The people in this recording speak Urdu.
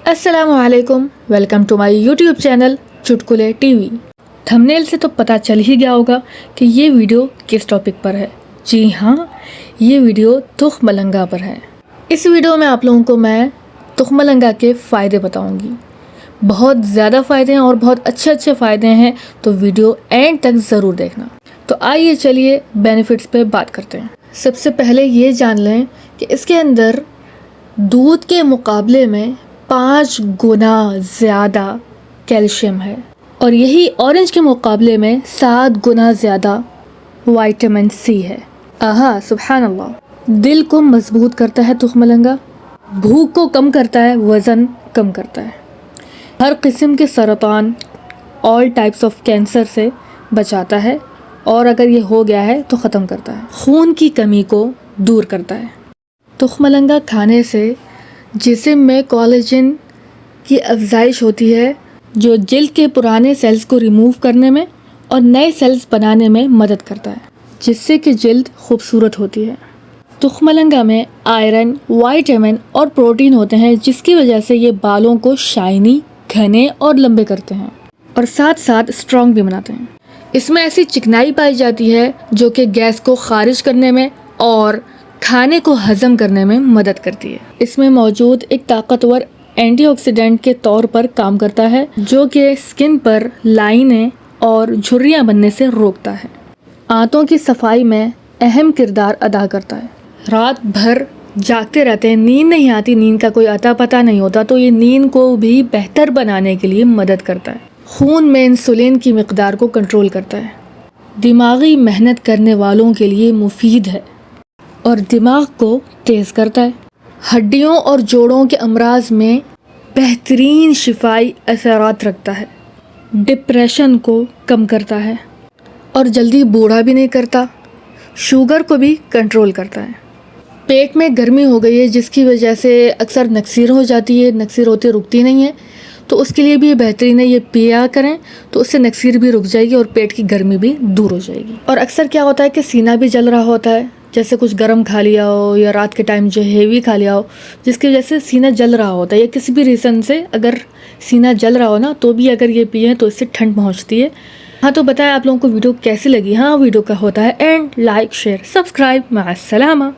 السلام علیکم، welcome to my YouTube channel Chutkule TV. Thumbnail سے تو پتہ چل ہی گیا ہوگا کہ یہ ویڈیو کس ٹاپک پر ہے۔ جی ہاں، یہ ویڈیو تخم مرنگا پر ہے۔ اس ویڈیو میں آپ لوگوں کو میں تخم مرنگا کے فائدے بتاؤں گی۔ بہت زیادہ فائدے ہیں اور بہت اچھے فائدے ہیں، تو ویڈیو اینڈ تک ضرور دیکھنا۔ تو آئیے چلیے بینیفٹس پہ بات کرتے ہیں۔ سب سے پہلے یہ جان لیں کہ اس کے اندر دودھ کے مقابلے میں 5 گنا زیادہ کیلشیم ہے، اور یہی اورنج کے مقابلے میں 7 گنا زیادہ وائٹامن سی ہے۔ آہا سبحان اللہ۔ دل کو مضبوط کرتا ہے تخم مرنگا، بھوک کو کم کرتا ہے، وزن کم کرتا ہے، ہر قسم کے سرطان، آل ٹائپس آف کینسر سے بچاتا ہے، اور اگر یہ ہو گیا ہے تو ختم کرتا ہے، خون کی کمی کو دور کرتا ہے۔ تخم مرنگا کھانے سے جسم میں کولاجن کی افزائش ہوتی ہے، جو جلد کے پرانے سیلز کو ریموو کرنے میں اور نئے سیلز بنانے میں مدد کرتا ہے، جس سے کہ جلد خوبصورت ہوتی ہے۔ تخم مرنگا میں آئرن، وائٹامن اور پروٹین ہوتے ہیں، جس کی وجہ سے یہ بالوں کو شائنی، گھنے اور لمبے کرتے ہیں، اور ساتھ ساتھ اسٹرانگ بھی بناتے ہیں۔ اس میں ایسی چکنائی پائی جاتی ہے جو کہ گیس کو خارج کرنے میں اور کھانے کو ہضم کرنے میں مدد کرتی ہے۔ اس میں موجود ایک طاقتور اینٹی آکسیڈنٹ کے طور پر کام کرتا ہے، جو کہ اسکن پر لائنیں اور جھریاں بننے سے روکتا ہے۔ آنتوں کی صفائی میں اہم کردار ادا کرتا ہے۔ رات بھر جاگتے رہتے ہیں، نیند نہیں آتی، نیند کا کوئی اتا پتہ نہیں ہوتا، تو یہ نیند کو بھی بہتر بنانے کے لیے مدد کرتا ہے۔ خون میں انسولین کی مقدار کو کنٹرول کرتا ہے، دماغی محنت کرنے والوں کے لیے مفید ہے، اور دماغ کو تیز کرتا ہے۔ ہڈیوں اور جوڑوں کے امراض میں بہترین شفائی اثرات رکھتا ہے، ڈپریشن کو کم کرتا ہے، اور جلدی بوڑھا بھی نہیں کرتا، شوگر کو بھی کنٹرول کرتا ہے۔ پیٹ میں گرمی ہو گئی ہے، جس کی وجہ سے اکثر نکسیر ہو جاتی ہے، نکسیر ہوتے رکتی نہیں ہے، تو اس کے لیے بھی یہ بہترین ہے، یہ پیا کریں تو اس سے نکسیر بھی رک جائے گی اور پیٹ کی گرمی بھی دور ہو جائے گی۔ اور اکثر کیا ہوتا ہے کہ سینہ بھی جل رہا ہوتا ہے، جیسے کچھ گرم کھا لیا ہو یا رات کے ٹائم جو ہیوی کھا لیا ہو، جس کی وجہ سے سینہ جل رہا ہوتا ہے، یا کسی بھی ریزن سے اگر سینہ جل رہا ہو نا، تو بھی اگر یہ پیئیں تو اس سے ٹھنڈ پہنچتی ہے۔ ہاں تو بتائیں آپ لوگوں کو ویڈیو کیسی لگی؟ ہاں ویڈیو کا ہوتا ہے اینڈ، لائک، شیئر، سبسکرائب۔ مع السلامہ۔